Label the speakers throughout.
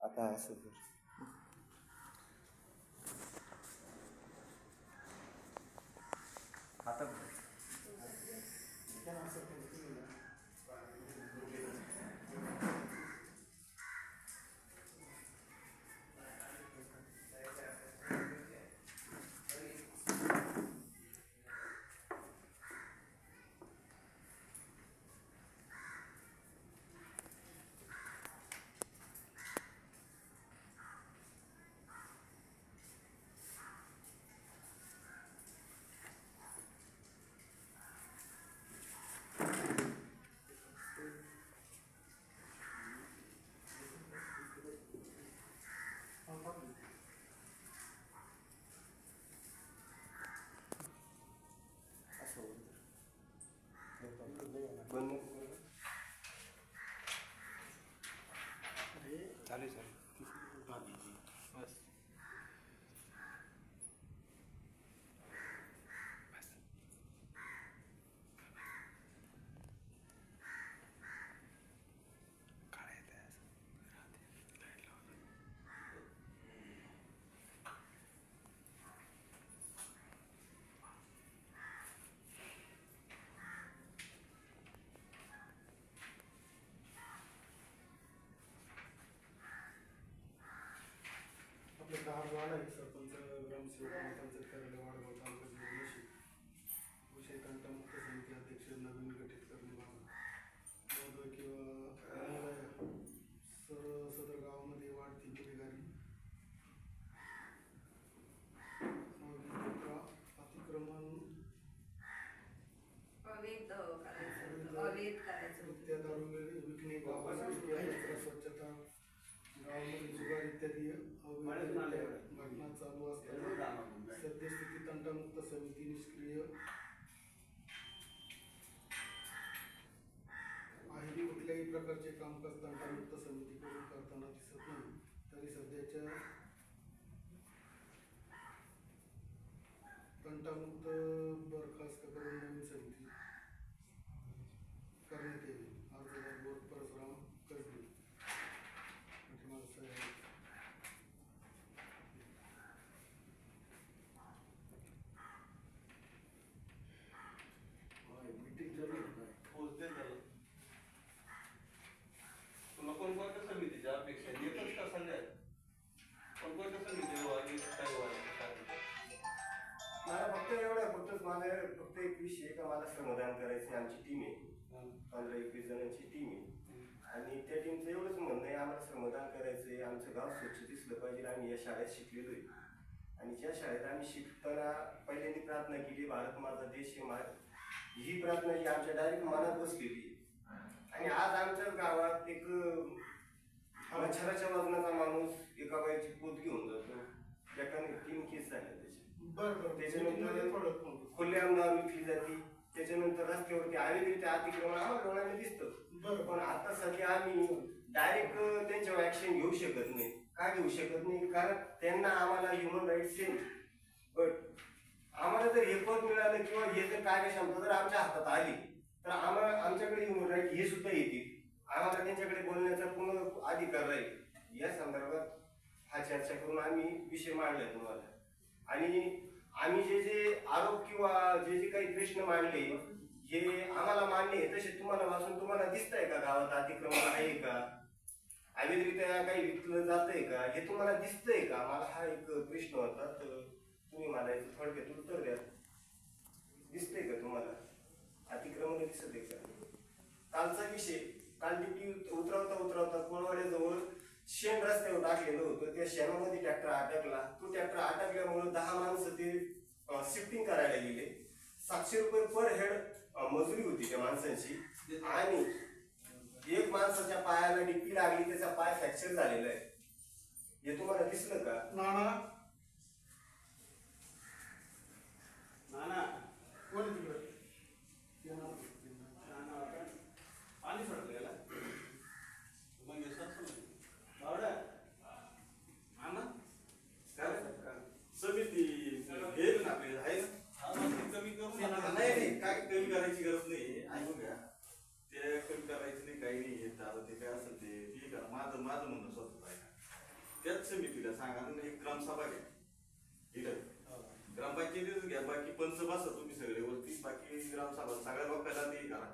Speaker 1: आता असं कर. आता बंद चालेल बस.
Speaker 2: आपले 10 वार्ड आहे. सरपंच, ग्रामसेवक, पंचायत कार्यालय वाढवत तालुका नाशिक. विषय तंटामुक्त समिती अध्यक्ष नवीन गठीत करणे महोदय किंवा सदर गावामध्ये वाढती गुन्हेगारी, अतिक्रमण,
Speaker 3: अवैध करायचं,
Speaker 2: दारू विकणे, गावाची स्वच्छता, गावामध्ये जुगार इत्यादी घटना चालू असताना सद्यस्थिती तंटामुक्त समिती निष्क्रिय आहे. कुठल्याही प्रकारचे कामकाज तंटामुक्त समितीकडून करताना दिसत नाही. तरी सध्याच्या तंटामुक्त बरखास्त करून नवीन समिती करण्यात येईल. अर्जदार बोर परशुराम कसबे.
Speaker 1: मीटिंग चालू आहे.
Speaker 4: पोहोचते त्याला तुला कोणकोणत्या समितीच्या अपेक्षा येतच का सगळ्यात? कोणकोणत्या समिती
Speaker 1: मला फक्त फक्त एक विषय का मला श्रमदान करायचं. आमची टीम आहे 15-21 जणांची टीम आहे आणि त्या टीमचं एवढंच म्हणणं आहे आम्हाला श्रमदान करायचंय. आमचं गाव स्वच्छ दिसलं पाहिजे. आम्ही या शाळेत शिकलेलो आहे आणि ज्या शाळेत आम्ही शिकताना पहिल्यांदा प्रार्थना केली, भारत माझा देश आहे. ही प्रार्थना ही आमच्या डायरेक्ट मनात बसलेली आहे. आणि आज आमच्या गावात एक मच्छराच्या वजनाचा माणूस एका बाईची पोत घेऊन जातो. एकाने 3 केस झाल्या त्याच्या. त्याच्यानंतर खुलेआम दारू विकली जाते. त्याच्यानंतर रस्त्यावरती अवैधरित्या अतिक्रमण आम्हाला डोळ्याने दिसतं. पण आता सध्या आम्ही डायरेक्ट त्यांच्यावर ऍक्शन घेऊ शकत नाही. का घेऊ शकत नाही? कारण त्यांना आम्हाला ह्युमन राईट्स सेम, बट आम्हाला जर हे पद मिळालं किंवा हे जर कार्यक्षमता जर आमच्या हातात आली तर आमच्याकडे ह्युमन राईट हे सुद्धा येतील. आम्हाला त्यांच्याकडे बोलण्याचा पूर्ण अधिकार राहील. या संदर्भात हा चर्चा करून आम्ही विषय मांडला तुम्हाला. आणि आम्ही जे आरोप किंवा जे काही प्रश्न मांडले हे आम्हाला मान्य आहे. तसे तुम्हाला वाचून तुम्हाला दिसतंय का गावात अतिक्रमण आहे का, अवैधरित्या काही विकलं जातंय का, हे तुम्हाला दिसतंय का? मला हा एक प्रश्न होता, तर तुम्ही मला याचं थोडक्यात उत्तर द्या. दिसतंय का तुम्हाला अतिक्रमण दिसत आहे का? कालचा विषय, काल डिपी उतरवता कोळवाड्याजवळ शेण रस्त्यावर टाकलेलं होतं. त्या शेणामध्ये ट्रॅक्टर अटकला. तो ट्रॅक्टर अटकल्यामुळे 10 माणसं ते शिफ्टिंग करायला गेले. 700 रुपये पर हेड मजुरी होती त्या माणसांची. आणि एक माणसाच्या पायाला डिपी लागली, त्याचा पाय फ्रॅक्चर झालेला आहे. हे तुम्हाला दिसलं का?
Speaker 2: नाना
Speaker 4: कोण तिकडे पाणी सोडलं याला मग समिती आहे कमी करून नाही. काय कमी करायची गरज नाही. ऐकून घ्या, ते कमी करायचं नाही, काही नाही. आता ते काय असेल ते ठीक आहे. माझं म्हणणं स्वतः आहे. त्याच समितीला सांगा आणि एक ग्रामसभा घ्या इथं ग्रामपंचायतीच घ्या, बाकी पंच बसा तुम्ही सगळे वरती, बाकी ग्रामसभा सगळ्या लोकांना ते करा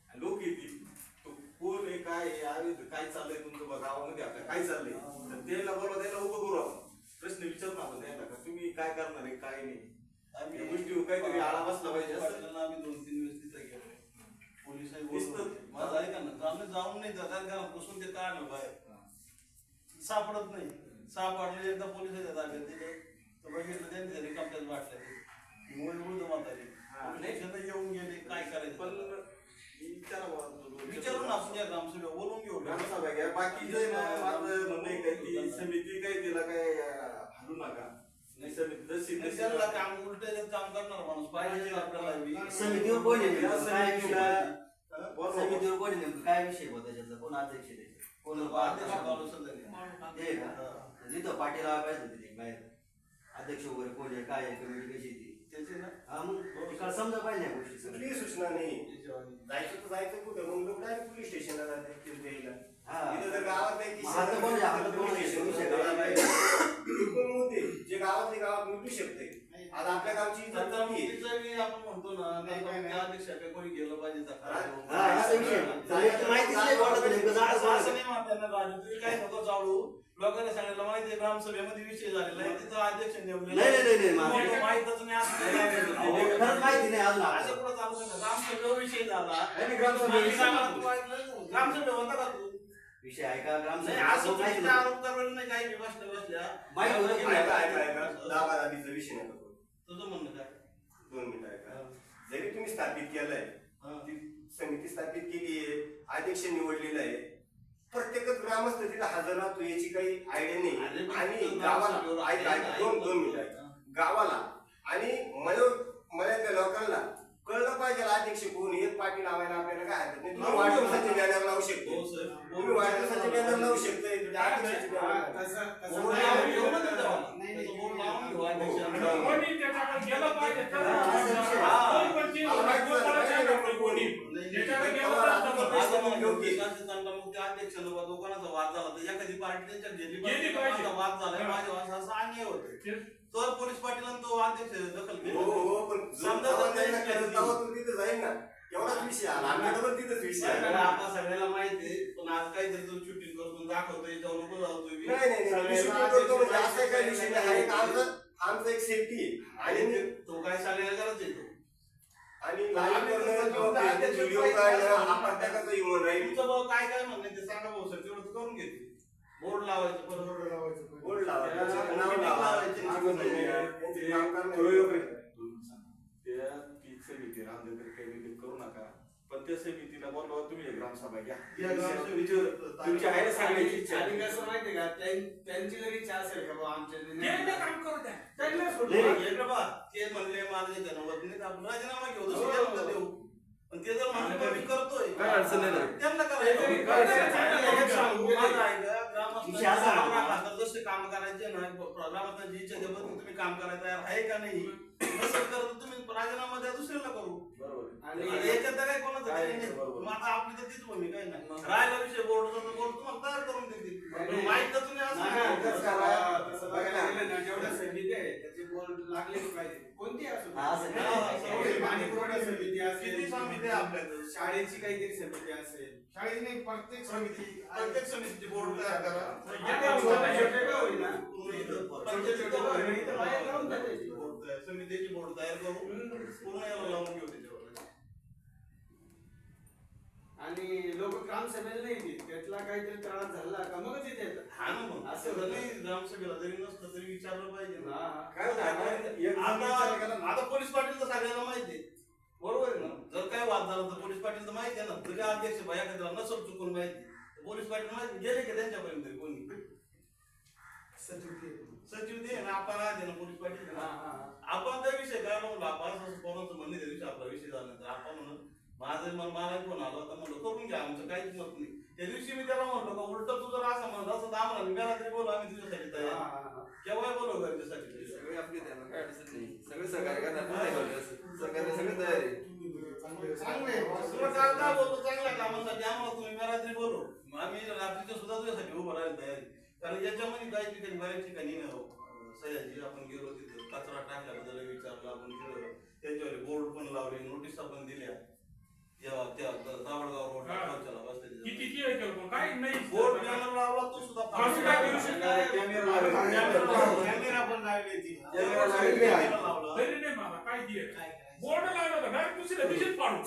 Speaker 4: आणि लोक येतील तो कोण आहे काय आहे काय चाललंय तुमचं गावामध्ये आपल्या काय चाललंय तर त्याला बरोबर त्याला उभं करू आपण प्रश्न विचारू ना आपण त्याला का तुम्ही काय करणार आहे काय नाही या गोष्टी काहीतरी आळा बसला पाहिजे असं
Speaker 3: आम्ही 2-3 वेळेस तिथे गेलो पोलिसांनी बोलवलं माझं ऐका ना आम्ही जाऊन नाही जातात का बसून ते काढलं बाहेर सापडत नाही सापडले एकदा पोलिसाच्या ताब्यात दिले तर बघितलं त्यांनी त्यांनी कंप्लेंट वाटलं मुळे पोलिसांना येऊन गेले काय करायचं
Speaker 4: पण
Speaker 3: विचारू ना आपण या ग्रामसभेवर बोलून घेऊ
Speaker 4: ग्रामसभा घ्या बाकी जे माझं म्हणणं आहे काय ती समिती काय तिला काय हलू नका नाही समिती जशी
Speaker 3: त्यांना काम उलट काम करणार माणूस पाहिजे आपल्याला
Speaker 5: समितीवर कोण आहे
Speaker 4: या
Speaker 5: नेमकं? काय
Speaker 4: समितीला
Speaker 5: विषय? समितीवर कोण आहे नेमकं? काय विषय होता त्याचा? कोण अध्यक्ष आहे त्याचे? कोण
Speaker 3: अध्यक्ष
Speaker 5: अध्यक्ष?
Speaker 3: गावलं सध्या
Speaker 5: ते का? तिथं पाटील पाहिजे होते ते बाहेर अध्यक्ष वगैरे कोण आहे काय आहे कमिटी कशी आहे ती
Speaker 3: त्याचे ना
Speaker 5: हा मग तिकडं समजा पाहिजे या गोष्टी सगळ्या.
Speaker 1: कुठलीही सूचना नाही जायचं तर जायचं कुठं मग लोक डायरेक्ट पोलीस स्टेशनला जाते द्यायला
Speaker 5: हा.
Speaker 1: इथं जर गावात आहे की
Speaker 5: मग आता कोण आहे? आता कोण आहे?
Speaker 1: पोलीस
Speaker 5: विषय
Speaker 1: स्टेशन
Speaker 5: करायला पाहिजे.
Speaker 1: एकूण मुद्दे जे गावातले गावात मिटू शकते आता आपल्या गावची इज्जत
Speaker 3: आता
Speaker 1: किती आहे?
Speaker 3: मुलीचा बी आपण म्हणतो ना त्या अध्यक्षाकडे कोणी गेलं पाहिजे
Speaker 5: हा, असा विषय. सगळ्याची माहितीच नाही पडत नेमकं जायचं
Speaker 3: असं
Speaker 5: कोणाला.
Speaker 3: नाही म्हणताना राजू तुम्ही काय नको चालू लोकांना सांगितलं माहिती आहे ग्रामसभेमध्ये विषय झालेला आहे तिथं अध्यक्ष नेमलेला
Speaker 5: नाही, नाही, नाही,
Speaker 3: तुम्हाला माहीतच नाही असं
Speaker 5: खरंच माहिती नाही अजून
Speaker 3: असं
Speaker 5: आपल्याला.
Speaker 3: कुठं चालू शकतं ग्रामसभेवर विषय झाला
Speaker 5: नाही, ग्रामसभेवर
Speaker 3: आणि
Speaker 5: विषय
Speaker 3: सांगा,
Speaker 5: झाला.
Speaker 3: तू ऐकलं? ग्रामसभा होता का तू
Speaker 5: विषय आहे का
Speaker 3: नाही
Speaker 5: ग्रामसभेचा?
Speaker 3: असं
Speaker 5: माहिती
Speaker 3: चुकीचा
Speaker 5: नाही.
Speaker 3: आरोप करायला नाही काही बसल्या
Speaker 5: माहिती होतं की
Speaker 1: ऐका ऐका ऐका दाबादाबीचा विषय नका करू.
Speaker 3: तुझं म्हणणं काय
Speaker 1: 2 मिनिटं ऐका जरी तुम्ही स्थापित केलंय ती समिती स्थापित केली आहे अध्यक्ष निवडलेला आहे प्रत्येकच ग्रामस्थ तिला हजर राहतो याची काही आयडिया नाही आणि गावाला ऐका ऐका 2 मिनिटं ऐका गावाला आणि मळ्यातल्या लोकांना कळलं पाहिजे अध्यक्ष कोण एक पाठी लावायला आपल्याला काय हरकत नाही तुम्ही वाढदिवसाचे बॅनर लावू शकतो
Speaker 3: हो सर
Speaker 1: तुम्ही वाढदिवसाचे बॅनर लावू शकता अध्यक्षाचे
Speaker 3: दोघांचा वाद झाला तर एखादी पार्टी त्यांच्या गेली वाद झाला माझ्या असा अन्याय होतो तर पोलीस पाटील तो अध्यक्ष दखल घेतो
Speaker 1: हो पण समजा त्यांना करत आहोत तर तिथं जाईल ना एवढाच विषय आला आमच्याकडे पण तिथंच विषय आला
Speaker 3: आता सगळ्याला माहिती आहे पण आज काहीतरी तो शूटिंग करतो दाखवतो याच्यावर नको जातोय
Speaker 1: नाही shooting करतो म्हणजे असं काही विषय नाही हा एक आमचा एक सेफ्टी आहे आणि
Speaker 3: तो काय सगळ्याला गरज येतो
Speaker 1: आणि लाईव्ह करणं किंवा व्हिडिओ काढणं हा प्रत्येकाचा ह्युमन राईट
Speaker 3: तुमचं भाऊ काय काय म्हणणं ते सांगा भाऊ सर तेवढं करून घेते बोर्ड लावायचं बरोबर
Speaker 1: बोर्ड लावायचं नाव लावायचं त्यांचे काम करणं
Speaker 4: त्या ती समिती रामदेव काही मीटिंग करू नका पण त्या समितीला बोलवा तुम्ही ग्रामसभा घ्या तुमची आहे ना सगळ्याची इच्छा
Speaker 2: आणि कसं माहितीये का त्यांची जरी इच्छा असेल का बाबा आमच्या
Speaker 3: काम करू द्या ते म्हणले माझे जनवत नाही आपण राजीनामा घेऊ दुसरी जनता देऊ पण ते जर म्हणले मी करतोय
Speaker 5: काय अडचण नाही.
Speaker 3: त्यांना करायचं जसे काम करायचे ना ग्रामात जी इच्छा त्या पद्धतीने तुम्ही काम करायला तयार आहे का नाही नसेल करत तुम्ही राजीनामा द्या दुसऱ्याला करू
Speaker 4: बरोबर
Speaker 3: आणि याच्यात काय कोणाचं काही नाही. मग आता आपली तर तीच भूमिका आहे ना राहिला विषय बोर्ड तुम्हाला तयार करून देतील माहित तर तुम्ही
Speaker 2: तसं बघायला गेलं ना जेवढ्या समिती आहे त्याचे बोर्ड लागलेच पाहिजे कोणती असो
Speaker 5: हा, असं नाही.
Speaker 2: पाणी पुरवठा समिती
Speaker 3: किती
Speaker 2: असेल
Speaker 3: समिती आहे आपल्याकडे
Speaker 2: शाळेची काहीतरी समिती असेल शाळेची नाही प्रत्येक समिती
Speaker 3: प्रत्येक समितीचे बोर्ड तयार करा समितीची बोर्ड तयार करू पूर्ण याला लावून घेऊ त्याच्यावर
Speaker 2: आणि लोक ग्रामसभेला नाही येतील त्यातला काहीतरी त्रास झाला का मगच येते
Speaker 3: हा ना मग असं नाही ग्रामसभेला जरी नसतं तरी विचारलं पाहिजे ना
Speaker 1: काय झालं
Speaker 3: आता पोलीस पाटील तर सगळ्यांना माहिती आहे बरोबर आहे ना जर काय वाद झाला तर पोलीस पाटील तर माहिती आहे ना जरी अध्यक्ष भया कधी नसल चुकून माहिती पोलीस पाटील माहिती गेले की त्यांच्यापर्यंत तरी कोणी सचिव ते ना आपण आहे ना पोलीस पाटील आपण त्या विषय काय म्हणलं आपण कोणाचं म्हणणे त्या दिवशी आपला विषय झाला तर आपण म्हणून माझं मला फोन आला होता म्हणलं करून घ्या आमचं काहीच मत नाही त्या दिवशी मी त्याला म्हणलो का उलट तू जर असं म्हणलं असं तर आम्हाला मी रात्री बोलू आम्ही तुझ्यासाठी तयार केव्हा बोलू घरच्यासाठी
Speaker 5: सगळे आपले त्यांना काय अडचण नाही. सगळे सहकार्य करणार पण नाही करणार असं. सहकार्य सगळे तयार आहे.
Speaker 3: तुला काय बोलतो चांगल्या कामासाठी आम्हाला तुम्ही रात्री बोलू आम्ही रात्रीच्या सुद्धा तुझ्यासाठी उभं राहायला तयार कारण याच्यामध्ये काही ठिकाणी बऱ्याच ठिकाणी सह्याजी आपण गेलो तिथं कचरा टाकल्याबद्दल विचारला आपण तिथं त्यांच्यावर बोर्ड पण लावले नोटिसा पण दिल्या त्या दावडगाव रोड
Speaker 6: किती काय नाही
Speaker 3: बोर्ड बॅनर लावला तो सुद्धा
Speaker 6: फाशी टाकली.
Speaker 1: कॅमेरा पण लावले ती
Speaker 6: तरी नाही मला काय दिले बोर्ड लावला होता डायरेक्ट दुसऱ्या दिवशीच पाडू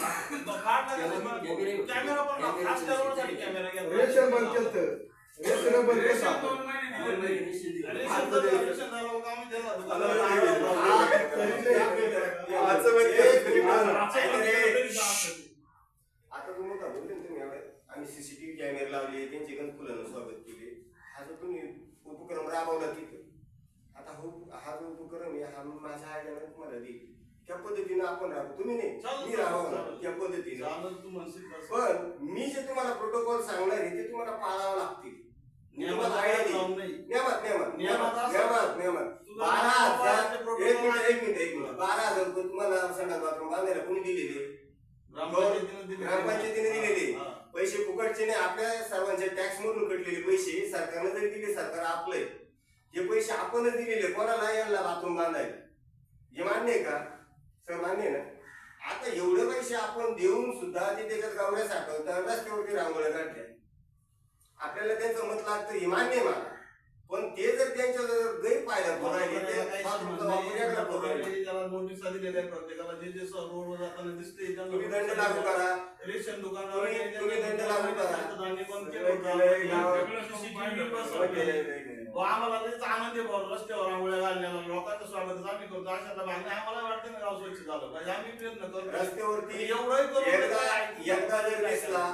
Speaker 3: कॅमेरा पण खास त्यासाठी कॅमेरा घेतला
Speaker 2: रेशन बंद केलं रेशन बंद
Speaker 6: रेशन
Speaker 2: केलं
Speaker 6: 2 महिने दिले.
Speaker 3: रेशन झालं का आम्ही दिला दुकानाला.
Speaker 1: आता तुम्ही का बोलले ना तुम्ही आम्ही सीसीटीव्ही कॅमेरे लावले त्यांचे गणफुलानं स्वागत केले हा जो तुम्ही उपक्रम राबवला तिथं आता हा जो उपक्रम आहे हा माझ्या आयडियानं तुम्हाला देईल त्या पद्धतीनं आपण राबू तुम्ही नाही मी राबवणार त्या पद्धतीनं
Speaker 3: झालं तू म्हणशील तसं.
Speaker 1: पण मी जे तुम्हाला प्रोटोकॉल सांगणार आहे ते तुम्हाला पाळावं लागतील
Speaker 3: नियमात लावून नाही.
Speaker 1: नियमात 12,000 एक मिनिट 12,000 रुपये तुम्हाला संडास बाथरूम बांधायला कोणी दिलेले ग्रामपंचायतीने दिलेले
Speaker 3: हा.
Speaker 1: पैसे फुकटचे नाही आपल्या सर्वांच्या टॅक्स मधून कटलेले पैसे सरकारने जरी दिले सरकार आपले हे पैसे आपणच दिलेले कोणाला यायला बाथरूम बांधायला हे मान्य आहे का सर मान्य आहे ना आता एवढे पैसे आपण देऊन सुद्धा ते त्याच्यात गावड्या साठवतात रस्त्यावरती रांगोळ्या काढल्या आपल्याला त्यांचं मत लागतं हे मान्य आहे मला पण ते जर त्यांच्या गैरफायदा करून राहिले ते बाथरूमचा वापर वेगळा करून राहिले
Speaker 3: त्याला नोटिसा दिलेल्या आहे प्रत्येकाला जे जे रोडवर जाताना दिसते
Speaker 1: तुम्ही दंड लागू करा
Speaker 3: रेशन दुकानावर
Speaker 1: तुम्ही दंड लागू करा
Speaker 3: धान्य बंद केलं आम्हाला लयच आनंद आहे भाऊ रस्त्यावर आंघोळ्या घालण्याला लोकांचं स्वागत आम्ही करतो अशातला भाग आम्हाला वाटतं ना गाव स्वच्छ झालं पाहिजे आम्ही प्रयत्न करतो
Speaker 1: रस्त्यावरती
Speaker 3: एवढंही
Speaker 1: एकदा जर दिसला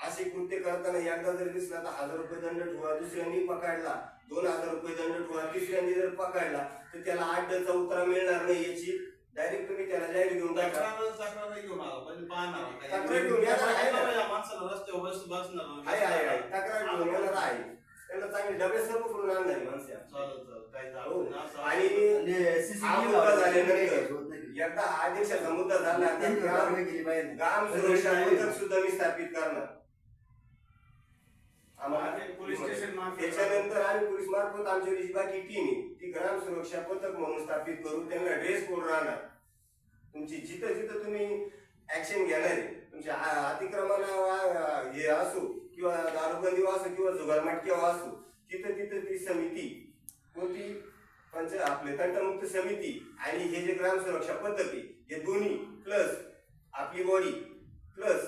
Speaker 1: असे कृत्य करताना एकदा जर दिसला तर 1,000 रुपये दंड ठेवा दुसऱ्यांनी पकडला 2,000 रुपये दंड ठेवा तिसऱ्यांनी जर पकडला तर त्याला 8 उत्तर मिळणार नाही याची डायरेक्ट तुम्ही त्याला जाहीर घेऊन टाका
Speaker 3: तक्रार घेऊन आला म्हणजे पाहणार
Speaker 1: तक्रार घेऊन येणार आहे ना.
Speaker 3: या माणसाला रस्त्यावर बसणार
Speaker 1: आहे तक्रार घेऊन येणार आहे त्यांना चांगले डबे सर्व करून आणणार माणसं
Speaker 3: चालेल काही
Speaker 1: हो.
Speaker 3: झालं
Speaker 1: आणि हा मुद्दा झाल्यानंतर एकदा हा आदेशाचा मुद्दा झाला तर ग्राम सुरक्षा पथक सुद्धा मी स्थापित करणार
Speaker 2: पोलीस स्टेशन
Speaker 1: त्याच्यानंतर आम्ही पोलीस मार्फत आमच्या जी बाकी टीम आहे ती ग्राम सुरक्षा पथक म्हणून स्थापित करून त्यांना ड्रेस कोड राहणार तुमची जिथं जिथं तुम्ही ऍक्शन घेणार आहे तुमच्या अतिक्रमण हे असो किंवा दारूबंदी असो किंवा जुगार मटक्या असो तिथं तिथं ती समिती कोणती आपले तंटमुक्त समिती आणि हे जे ग्राम सुरक्षा पथक आहे हे दोन्ही प्लस आपली बॉडी प्लस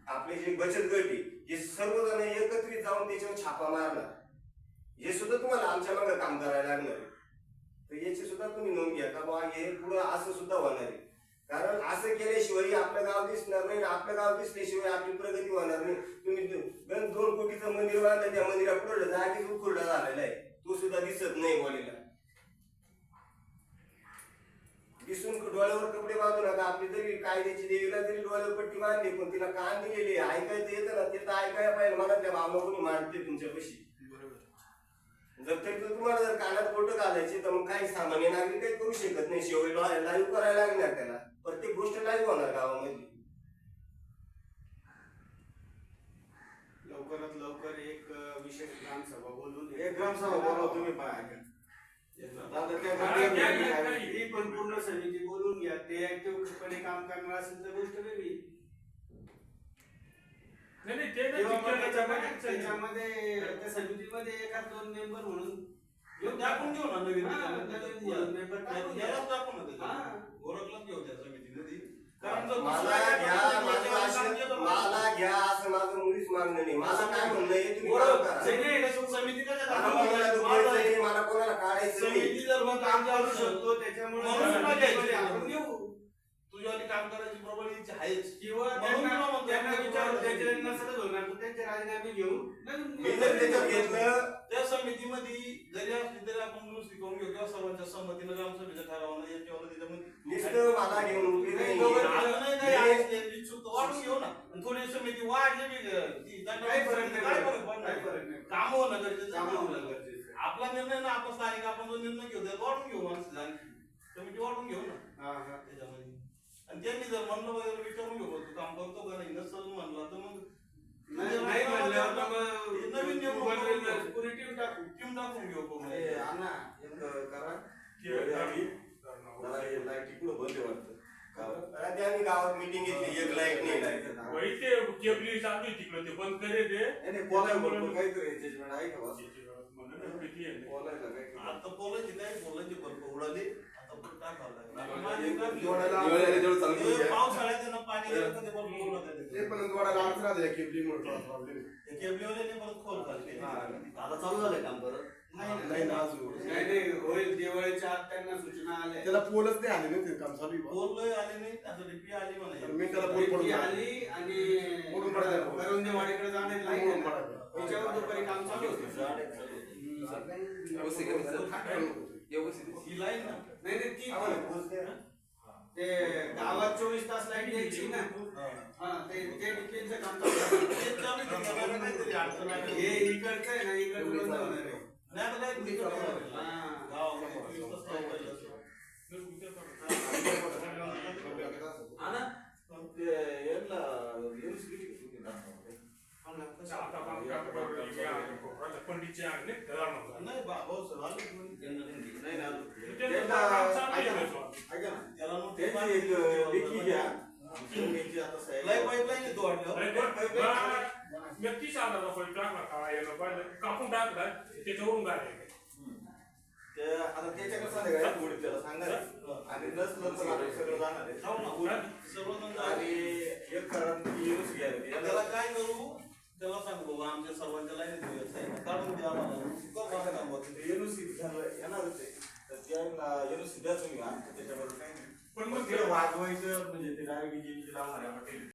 Speaker 1: आपले जे बचत गट आहे हे सर्वजण एकत्रित जाऊन त्याच्यावर छापा मारणार हे सुद्धा तुम्हाला आमच्या मागे काम करायला लागणार आहे तर याची सुद्धा तुम्ही नोंद घ्या का बाबा हे पुढं असं सुद्धा होणार आहे कारण असं केल्याशिवाय आपलं गाव दिसणार नाही आपलं गाव दिसल्याशिवाय आपली प्रगती होणार नाही तुम्ही 2 कोटीचं मंदिर बांधलं त्या मंदिरा पुढे जागीच उखुरडा झालेला आहे तो सुद्धा दिसत नाही बॉडीला दिसून डोळ्यावर कपडे बांधू नका आपली जरी कायद्याची देवीला जरी डोळ्यावर पट्टी बांधली पण तिला कान दिलेली ऐकायचं येतं ना ते तर ऐकायला पाहिजे मनातल्या भावना कोणी मांडते तुमच्यापाशी जर तरी तुम्हाला जर कानात बोटं घालायची तर मग काही सामान्य नागरिक काही करू शकत नाही शेवटी लाईव्ह करायला लागणार त्याला प्रत्येक गोष्ट लाईव्ह होणार गावामध्ये
Speaker 2: लवकरात लवकर एक विशेष ग्रामसभा बोलून
Speaker 4: एक ग्रामसभा बोलाव तुम्ही
Speaker 2: ती पण पूर्ण समिती बोलून घ्या ते ऍक्टिव्हपणे काम करणार असेल तर गोष्ट वेगळी
Speaker 6: नाही ते
Speaker 2: त्याच्यामध्ये त्या समितीमध्ये 1-2 मेंबर म्हणून
Speaker 3: टाकून घेऊ ना नवीन
Speaker 2: मेंबर
Speaker 3: यालाच टाकू ना गोरखलाच घेऊ त्या समितीमध्ये कारण
Speaker 1: मला घ्या असं माझं मुळीच मागणं नाही माझं काय म्हणणं आहे तुम्ही काम करा.
Speaker 3: समिती
Speaker 1: मला कोणाला दुखवायचं नाही, मला कोणाला काढायचं नाही.
Speaker 3: समिती जर मग काम करू शकतो
Speaker 2: त्याच्यामुळे
Speaker 3: आपण घेऊ तुझ्यावाली काम करायची प्रबळ इच्छा आहेच
Speaker 2: किंवा त्यांना विचारून त्यांच्या नसलच होणार तर त्यांचे राजीनामे घेऊन
Speaker 1: मी जर त्याच्यात घेतलं
Speaker 3: त्या समितीमध्ये जरी असली तरी आपण दुरुस्ती करून घेऊ किंवा सर्वांच्या संमतीनं ग्रामसभेच्या ठरावानं याच्यावर त्याच्यामध्ये
Speaker 1: नुसतं मला घेऊन उपयोग नाही.
Speaker 3: वाढून घेऊ ना थोडी समिती वाढली काय फरक पडणार काम होणं गरजेचं आपला निर्णय ना आपण स्थानिक आपण जो निर्णय घेऊ त्यात वाढून घेऊ माणसं समिती वाढून घेऊ ना त्याच्यामध्ये आणि त्यांनी जर म्हणलं वगैरे विचारून घेऊ तू काम करतो का नाही नसल म्हणलं तर मग
Speaker 2: नाही म्हणल्यावर मग
Speaker 3: नवीन नियम
Speaker 2: बनवेल, पुरी टीम टाकू.
Speaker 3: टीम टाकून घेऊ पूर्ण.
Speaker 4: हे अण्णा एक करा जरा हे लाईट इकडं बंद आहे वाटतं गावात.
Speaker 1: आणि आम्ही गावात मीटिंग घेतली, एक लाईट नाही लाईट.
Speaker 6: वही ते केबली चालू आहे तिकडं ते बंद करे ते
Speaker 4: नाही बोलायला भरपूर काहीतरी जजमेंट आहे का बस
Speaker 6: म्हणून किती आहे
Speaker 4: बोलायला काही
Speaker 3: आता बोलायची काय बोलायची भरपूर उडाली आता पण टाकावं लागेल.
Speaker 7: जोडायला
Speaker 3: पावसाळ्यात आहे ना पाणी गेलं तर ते भरपूर उडत आहे.
Speaker 7: ते पण जोडायला अडचण राहते केबलीमुळे थोडा प्रॉब्लेम.
Speaker 3: ते केबलीवाल्याने परत खोल घालते.
Speaker 5: आता चालू झालंय काम परत
Speaker 7: नाही ना अजून.
Speaker 2: नाही होईल दिवाळीच्या आत त्यांना सूचना आल्या.
Speaker 7: त्याला पोलच नाही आले ना ते काम चालू आहे.
Speaker 3: बोललोय आले नाही आता डीपी आली म्हणे.
Speaker 7: मी त्याला पोल पडून
Speaker 2: ती आली आणि
Speaker 7: पडून पडायला.
Speaker 2: करंदेवाडीकडे जाण्यात
Speaker 7: पडून
Speaker 2: लागेल.
Speaker 7: पडायला.
Speaker 2: त्याच्यावर दुपारी काम चालू होतं.
Speaker 3: ही लाईन ना
Speaker 2: नाही नाही ती
Speaker 1: आम्हाला पोहोचते ना.
Speaker 2: ते गावात 24 तास लाईट द्यायची ना.
Speaker 3: हा.
Speaker 2: हा ते डिटेलचं काम चालू आहे.
Speaker 3: ते चालू आहे, त्याला काहीतरी अडचण आहे.
Speaker 2: हे इकडचं आहे ना इकडचं बंद होणार आहे.
Speaker 3: नाही आता काय तिकडे होणार आहे.
Speaker 2: हा.
Speaker 3: गावामध्ये 24 तास लाईट पाहिजे असं.
Speaker 4: आणि ते यांना युनिव्हर्सिटी किती दाखवते
Speaker 6: आता पंडितची आग नाही त्याला नव्हतं.
Speaker 3: नाही भाऊ सर आले कोणी.
Speaker 4: नाही ना
Speaker 6: त्यांचं काम चालू आहे त्याचं.
Speaker 4: ऐका ना
Speaker 3: त्याला मग
Speaker 4: त्यांची एक लेखी घ्या त्यांची आता साहेब
Speaker 3: लाईट पाईपलाईन येतो वाटलं.
Speaker 6: व्यक्ती साधा टाकला का याला पाहिजे कापून टाकला त्याच्यावरून गाडी
Speaker 4: ते आता त्याच्याकडे संध्याकाळी थोडी त्याला सांगणार आहे. आणि नसलं तर आम्ही सगळं जाणार आहे
Speaker 3: जाऊ ना पुढे. सर्वजण जाऊ.
Speaker 4: आणि एक कारण ती युनिव्हर्सिटी आहे
Speaker 3: त्याला काय करू त्याला सांगू आमच्या सर्वांच्या लाईन काढून द्या आम्हाला.
Speaker 4: युनिव्हर्सिटी येणारच आहे तर त्याला युनिव्हर्सिटी द्या तुम्ही त्याच्याबरोबर काही नाही
Speaker 6: पण मग
Speaker 4: ते वाजवायचं म्हणजे ते डायरेक्ट लावणार आहे